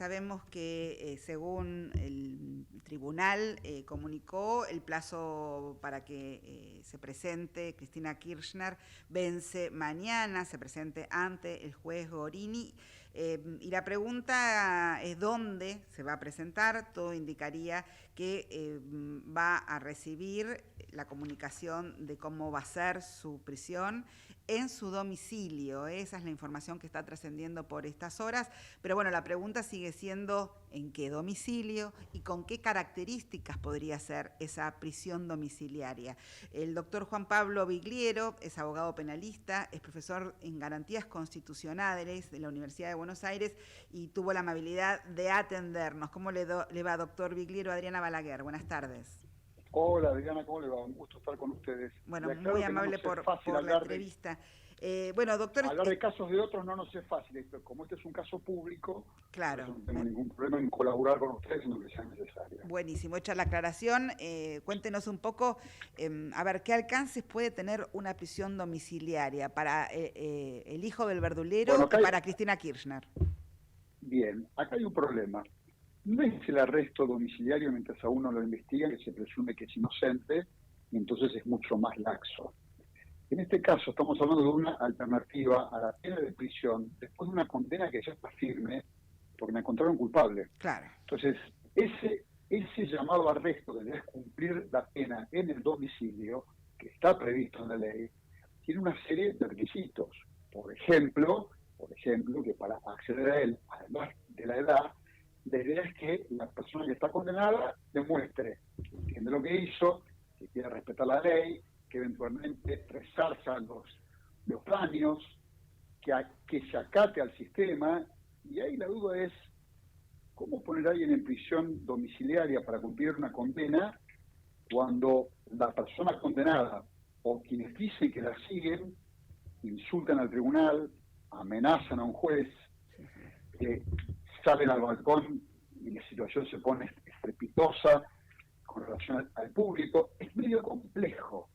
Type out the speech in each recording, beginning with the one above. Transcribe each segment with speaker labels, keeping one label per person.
Speaker 1: sabemos que según el tribunal comunicó, el plazo para que se presente Cristina Kirchner vence mañana, se presente ante el juez Gorini. Y la pregunta es dónde se va a presentar. Todo indicaría que va a recibir la comunicación de cómo va a ser su prisión en su domicilio. Esa es la información que está trascendiendo por estas horas. Pero bueno, la pregunta sigue siendo en qué domicilio y con qué características podría ser esa prisión domiciliaria. El doctor Juan Pablo Bigliero es abogado penalista, es profesor en garantías constitucionales de la Universidad de Buenos Aires y tuvo la amabilidad de atendernos. ¿Cómo le va, doctor Bigliero? Adriana Balaguer, buenas tardes.
Speaker 2: Hola Adriana, ¿cómo le va? Un gusto estar con ustedes.
Speaker 1: Bueno, muy amable por la entrevista. Bueno, doctor...
Speaker 2: Hablar de casos de otros no nos es fácil, pero como este es un caso público,
Speaker 1: claro,
Speaker 2: no tengo ningún problema en colaborar con ustedes en lo que sea necesario.
Speaker 1: Buenísimo, hecha la aclaración, cuéntenos un poco, a ver, ¿qué alcances puede tener una prisión domiciliaria para el hijo del verdulero y para Cristina Kirchner?
Speaker 2: Bien, acá hay un problema. No es el arresto domiciliario mientras a uno lo investigan, que se presume que es inocente, y entonces es mucho más laxo. En este caso estamos hablando de una alternativa a la pena de prisión después de una condena que ya está firme, porque me encontraron culpable.
Speaker 1: Claro.
Speaker 2: Entonces, ese llamado arresto que debe cumplir la pena en el domicilio, que está previsto en la ley, tiene una serie de requisitos. Por ejemplo, que para acceder a él, además de la edad, la idea es que la persona que está condenada demuestre que entiende lo que hizo, que quiere respetar la ley, que eventualmente resarza los daños, que se acate al sistema. Y ahí la duda es, ¿cómo poner a alguien en prisión domiciliaria para cumplir una condena cuando la persona condenada o quienes dicen que la siguen insultan al tribunal, amenazan a un juez, salen al balcón y la situación se pone estrepitosa con relación al público? Es medio complejo,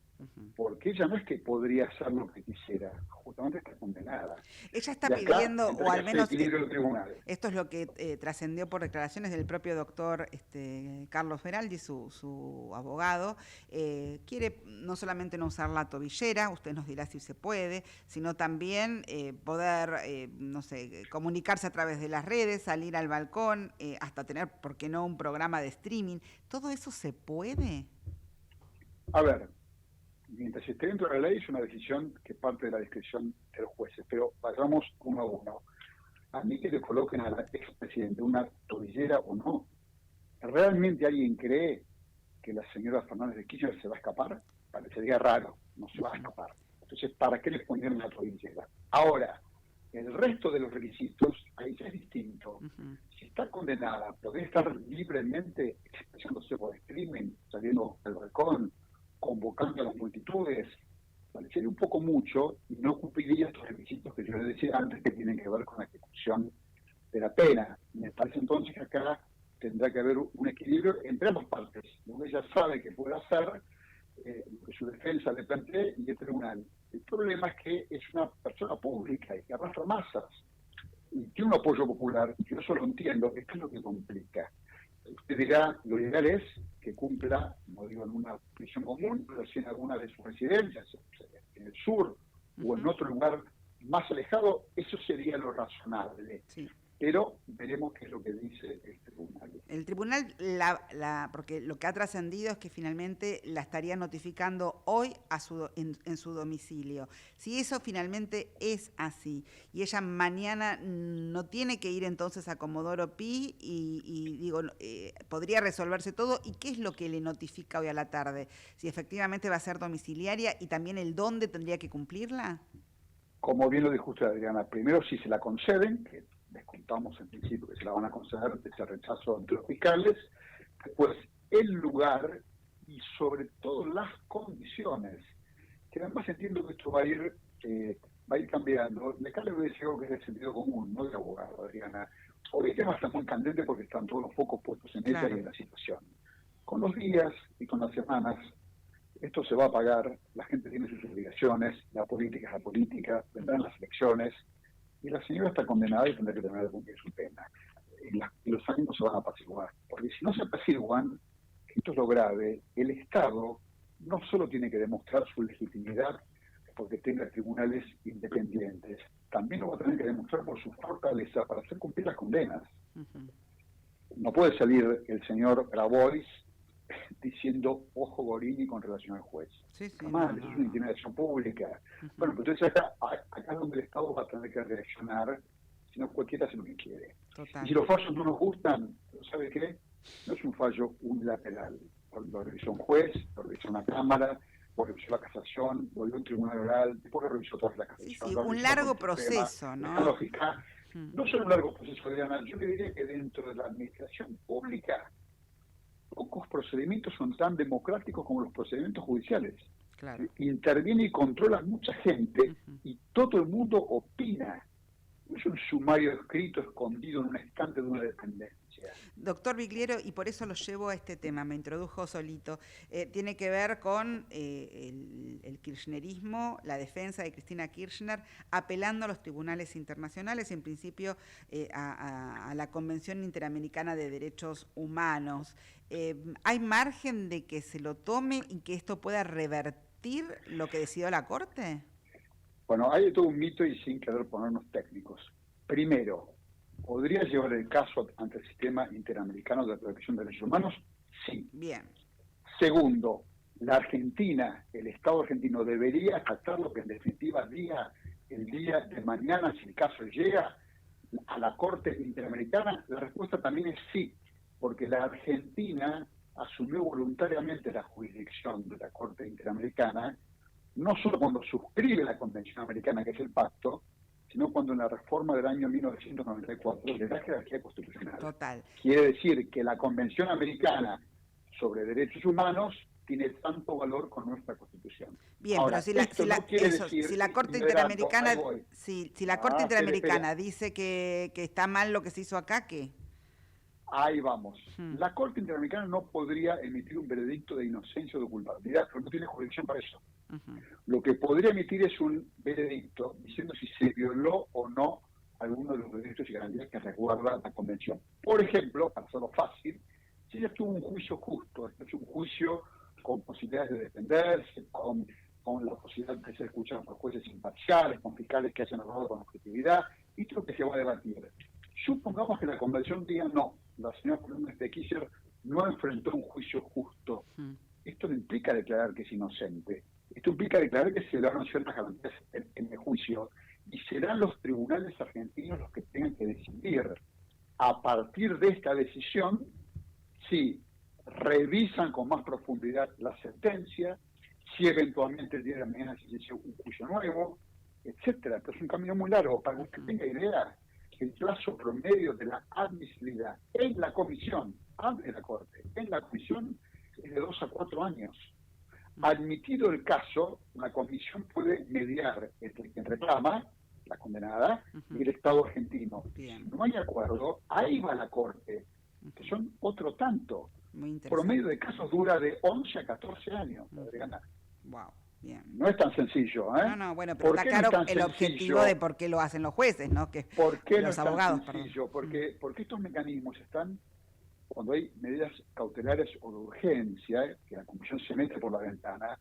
Speaker 2: porque ella no es que podría hacer lo que quisiera, justamente está condenada.
Speaker 1: Ella está pidiendo, o al menos esto es lo que trascendió por declaraciones del propio doctor Carlos Veraldi, su abogado, quiere no solamente no usar la tobillera, usted nos dirá si se puede, sino también poder, no sé, comunicarse a través de las redes, salir al balcón, hasta tener, ¿por qué no?, un programa de streaming. ¿Todo eso se puede?
Speaker 2: A ver, mientras esté dentro de la ley es una decisión que parte de la discreción de los jueces, pero vayamos uno a uno. A mí que le coloquen al expresidente una tobillera o no, ¿realmente alguien cree que la señora Fernández de Kirchner se va a escapar? Parecería raro, no se va a escapar. Entonces, ¿para qué les ponieron una tobillera? Ahora, el resto de los requisitos, ahí ya es distinto. Si está condenada, podría estar libremente expresándose por streaming, saliendo al balcón, convocando a las multitudes. Parecería un poco mucho y no cumpliría estos requisitos que yo les decía antes, que tienen que ver con la ejecución de la pena. Me parece entonces que acá tendrá que haber un equilibrio entre ambas partes, lo que ella sabe que puede hacer, lo que su defensa le plantea y el tribunal. El problema es que es una persona pública y que arrastra masas y tiene un apoyo popular. Yo eso lo entiendo, esto es lo que complica. Usted dirá, lo ideal es que cumpla, no digo en una prisión común, pero sí en alguna de sus residencias, en el sur o en otro lugar más alejado. Eso sería lo razonable. Sí. Pero veremos qué es lo que dice el tribunal.
Speaker 1: El tribunal, porque lo que ha trascendido es que finalmente la estaría notificando hoy en su domicilio. Si eso finalmente es así, y ella mañana no tiene que ir entonces a Comodoro Pi, y digo, podría resolverse todo, ¿y qué es lo que le notifica hoy a la tarde? Si efectivamente va a ser domiciliaria y también el dónde tendría que cumplirla.
Speaker 2: Como bien lo dijo usted, Adriana, primero si se la conceden, que descontamos en principio que se la van a conceder de ese rechazo ante los fiscales, después el lugar y sobre todo las condiciones, que además entiendo que esto va a ir cambiando. Acá le voy a decir algo que es de sentido común, no de abogado, Adriana. Hoy el tema está muy candente porque están todos los focos puestos en ella y en la situación. Con los días y con las semanas, esto se va a pagar, la gente tiene sus obligaciones, la política es la política, vendrán las elecciones, y la señora está condenada y tendrá que terminar de cumplir su pena. los ánimos se van a apaciguar. Porque si no se apaciguan, esto es lo grave, el Estado no solo tiene que demostrar su legitimidad porque tenga tribunales independientes, también lo va a tener que demostrar por su fortaleza para hacer cumplir las condenas. No puede salir el señor Grabois diciendo ojo Gorini con relación al juez. Jamás, eso es una intimidación pública. Bueno, pues entonces acá es donde el Estado va a tener que reaccionar, si no cualquiera hace lo que quiere. Total. Y si los fallos no nos gustan, ¿sabe qué? No es un fallo unilateral. Lo revisó un juez, lo revisó una cámara, lo revisó la casación, lo dio un tribunal oral, después lo revisó toda la casación.
Speaker 1: Sí, un largo proceso, ¿no?
Speaker 2: Lógica. No solo un largo proceso, Adriana, yo le diría que dentro de la administración pública pocos procedimientos son tan democráticos como los procedimientos judiciales.
Speaker 1: Claro.
Speaker 2: Interviene y controla mucha gente y todo el mundo opina. No es un sumario escrito escondido en un estante de una dependencia.
Speaker 1: Doctor Vigliero, y por eso lo llevo a este tema, me introdujo solito, tiene que ver con el kirchnerismo, la defensa de Cristina Kirchner, apelando a los tribunales internacionales, en principio a la Convención Interamericana de Derechos Humanos. ¿Hay margen de que se lo tome y que esto pueda revertir lo que decidió la Corte?
Speaker 2: Bueno, hay todo un mito y sin querer ponernos técnicos. Primero, ¿podría llevar el caso ante el Sistema Interamericano de Protección de Derechos Humanos? Sí.
Speaker 1: Bien.
Speaker 2: Segundo, la Argentina, el Estado argentino, ¿debería acatar lo que en definitiva diga el día de mañana si el caso llega a la Corte Interamericana? La respuesta también es sí, porque la Argentina asumió voluntariamente la jurisdicción de la Corte Interamericana, no solo cuando suscribe la Convención Americana, que es el pacto, sino cuando en la reforma del año 1994 le da jerarquía constitucional.
Speaker 1: Total.
Speaker 2: Quiere decir que la Convención Americana sobre Derechos Humanos tiene tanto valor con nuestra Constitución.
Speaker 1: Bien, ahora, pero si la Corte Interamericana, si la Corte Interamericana dice que está mal lo que se hizo acá, ¿qué?
Speaker 2: Ahí vamos. La Corte Interamericana no podría emitir un veredicto de inocencia o de culpabilidad, porque no tiene jurisdicción para eso. Lo que podría emitir es un veredicto diciendo si se violó o no alguno de los derechos y garantías que resguarda la Convención. Por ejemplo, para hacerlo fácil, si ella tuvo un juicio justo, es un juicio con posibilidades de defenderse, con la posibilidad de ser escuchado por jueces imparciales, con fiscales que hayan hablado con objetividad, esto es lo que se va a debatir. Supongamos que la Convención diga no, la señora Columna de Kirchner no enfrentó un juicio justo. Esto no implica declarar que es inocente. Esto implica declarar que se le dan ciertas garantías en el juicio y serán los tribunales argentinos los que tengan que decidir a partir de esta decisión si revisan con más profundidad la sentencia, si eventualmente el día de mañana se inicia un juicio nuevo, etcétera. Pero es un camino muy largo. Para que usted tenga idea, el plazo promedio de la admisibilidad en la comisión, antes de la Corte, en la comisión es de 2 a 4 años. Admitido el caso, la comisión puede mediar entre quien reclama, la condenada, y el Estado argentino. Si no hay acuerdo, ahí va la Corte, que son otro tanto. Promedio de casos dura de 11 a 14 años, Adriana.
Speaker 1: Wow. Bien.
Speaker 2: No es tan sencillo, ¿eh?
Speaker 1: No, bueno, pero está claro el objetivo de por qué lo hacen los jueces, ¿no? Que
Speaker 2: ¿por qué
Speaker 1: los
Speaker 2: no
Speaker 1: abogados,
Speaker 2: es tan sencillo? Porque estos mecanismos están cuando hay medidas cautelares o de urgencia, que la Comisión se mete por la ventana,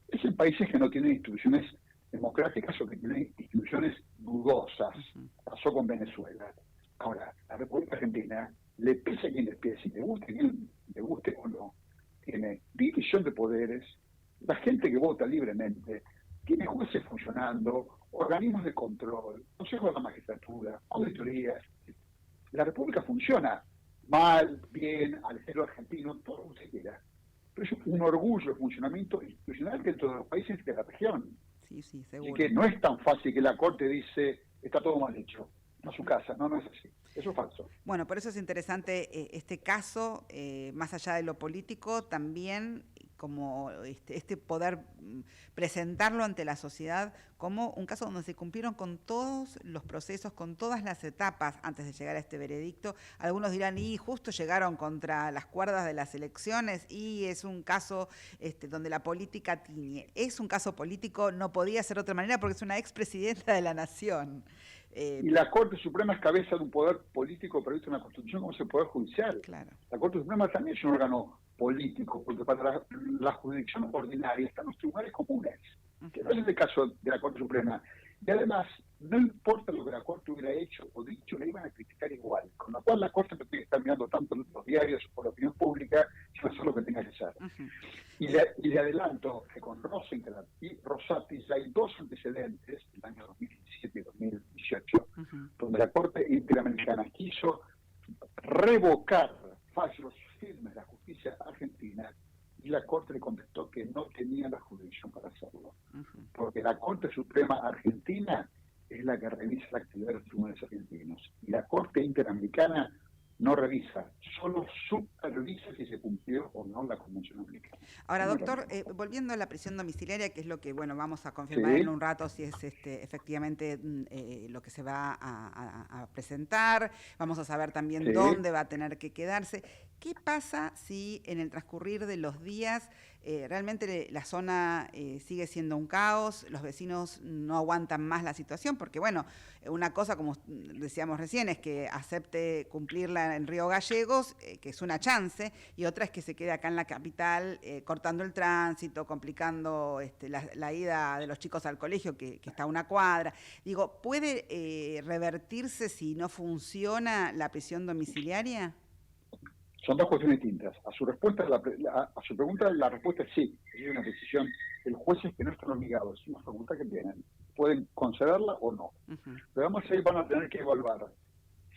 Speaker 2: es en países que no tienen instituciones democráticas o que tienen instituciones dudosas. Pasó con Venezuela. Ahora, la República Argentina, le pese a quien le pese, le guste o no, tiene división de poderes, la gente que vota libremente, tiene jueces funcionando, organismos de control, consejos de la magistratura, auditorías. La República funciona mal, bien, al estilo argentino, todo lo que se quiera. Pero es un orgullo el funcionamiento institucional dentro de los países de la región.
Speaker 1: Sí, seguro.
Speaker 2: Y que no es tan fácil que la Corte dice, está todo mal hecho, a su casa. No es así. Eso es falso.
Speaker 1: Bueno, por eso es interesante este caso, más allá de lo político, también como este poder presentarlo ante la sociedad como un caso donde se cumplieron con todos los procesos, con todas las etapas antes de llegar a este veredicto. Algunos dirán, y justo llegaron contra las cuerdas de las elecciones, y es un caso donde la política tiñe. Es un caso político, no podía ser de otra manera porque es una expresidenta de la Nación.
Speaker 2: Y la Corte Suprema es cabeza de un poder político previsto en la Constitución como es el Poder Judicial.
Speaker 1: Claro.
Speaker 2: La Corte Suprema también es un órgano político, porque para la jurisdicción ordinaria están los tribunales comunes, que no es el caso de la Corte Suprema. Y además, no importa lo que la Corte hubiera hecho o dicho, le iban a criticar igual. Con lo cual la Corte no tiene que estar mirando tanto los diarios o la opinión pública, sino hacer lo que tenga que hacer. Y le adelanto que con Rosenkrantz y Rosati ya hay dos antecedentes, el año 2017 y 2018, donde la Corte Interamericana quiso revocar fallos firmes de la justicia argentina y la Corte le contestó que no tenía la jurisdicción para hacerlo. Porque la Corte Suprema Argentina es la que revisa la actividad de los tribunales argentinos. Y la Corte Interamericana no revisa, solo supervisa si se cumplió o no la Convención Americana.
Speaker 1: Ahora, doctor, volviendo a la prisión domiciliaria, que es lo que vamos a confirmar en un rato si es efectivamente lo que se va a presentar, vamos a saber también dónde va a tener que quedarse. ¿Qué pasa si en el transcurrir de los días realmente la zona sigue siendo un caos, los vecinos no aguantan más la situación? Porque una cosa, como decíamos recién, es que acepte cumplirla en Río Gallegos, que es una chance, y otra es que se quede acá en la capital cortando el tránsito, complicando la ida de los chicos al colegio, que está a una cuadra. Digo, ¿puede revertirse si no funciona la prisión domiciliaria?
Speaker 2: Son dos cuestiones distintas. A su pregunta, la respuesta es sí. Es una decisión de los jueces que no están obligados, es una facultad que tienen. Pueden concederla o no. Pero vamos a ir, van a tener que evaluar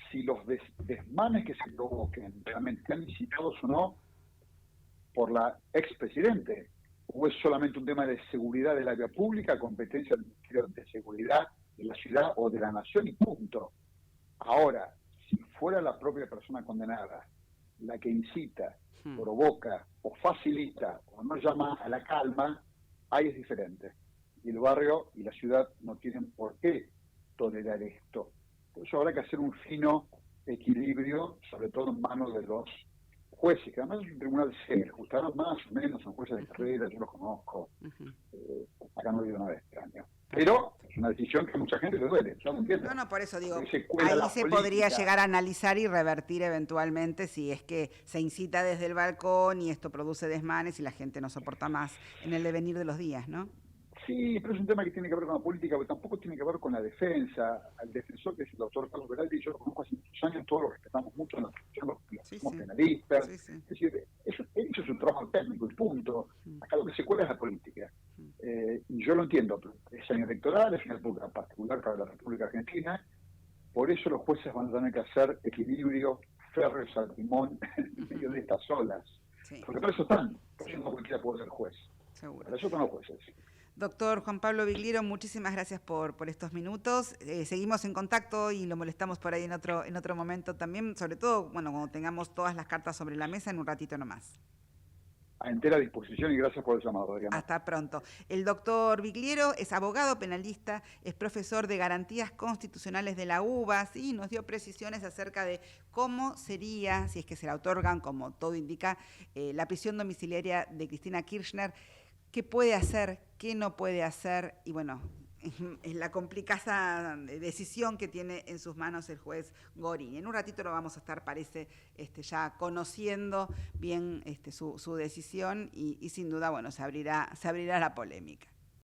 Speaker 2: si los desmanes que se provoquen realmente están incitados o no por la expresidente, o es solamente un tema de seguridad de la vía pública, competencia del Ministerio de Seguridad de la ciudad o de la nación y punto. Ahora, si fuera la propia persona condenada la que incita, provoca o facilita o no llama a la calma, ahí es diferente. Y el barrio y la ciudad no tienen por qué tolerar esto. Por eso habrá que hacer un fino equilibrio, sobre todo en manos de los jueces, que además es un tribunal serio, gustarán más o menos, son jueces de carrera, yo los conozco, acá no he ido una vez este año. Pero es una decisión que a mucha gente le duele, yo lo entiendo.
Speaker 1: No, por eso digo, ahí se
Speaker 2: política
Speaker 1: podría llegar a analizar y revertir eventualmente si es que se incita desde el balcón y esto produce desmanes y la gente no soporta más en el devenir de los días, ¿no?
Speaker 2: Sí, pero es un tema que tiene que ver con la política, pero tampoco tiene que ver con la defensa. Al defensor, que es el doctor Carlos Beraldi, yo lo conozco hace muchos años, todos lo respetamos mucho, los somos penalistas. Es decir, eso es un trabajo técnico y punto. Acá lo que se cuela es la política. Y yo lo entiendo, pero es año electoral, es una época particular para la República Argentina, por eso los jueces van a tener que hacer equilibrio, férreos al timón en medio de estas olas. Porque para eso están, por eso no cualquiera puede ser juez.
Speaker 1: Seguro.
Speaker 2: Para eso están los jueces.
Speaker 1: Doctor Juan Pablo Vigliero, muchísimas gracias por estos minutos. Seguimos en contacto y lo molestamos por ahí en otro momento también, sobre todo cuando tengamos todas las cartas sobre la mesa en un ratito nomás.
Speaker 2: A entera disposición y gracias por el llamado, Adriana.
Speaker 1: Hasta pronto. El doctor Vigliero es abogado penalista, es profesor de garantías constitucionales de la UBA, y nos dio precisiones acerca de cómo sería, si es que se la otorgan, como todo indica, la prisión domiciliaria de Cristina Kirchner. ¿Qué puede hacer? ¿Qué no puede hacer? Y es la complicada decisión que tiene en sus manos el juez Gorini. En un ratito lo vamos a estar, parece, ya conociendo bien su decisión y sin duda, se abrirá la polémica.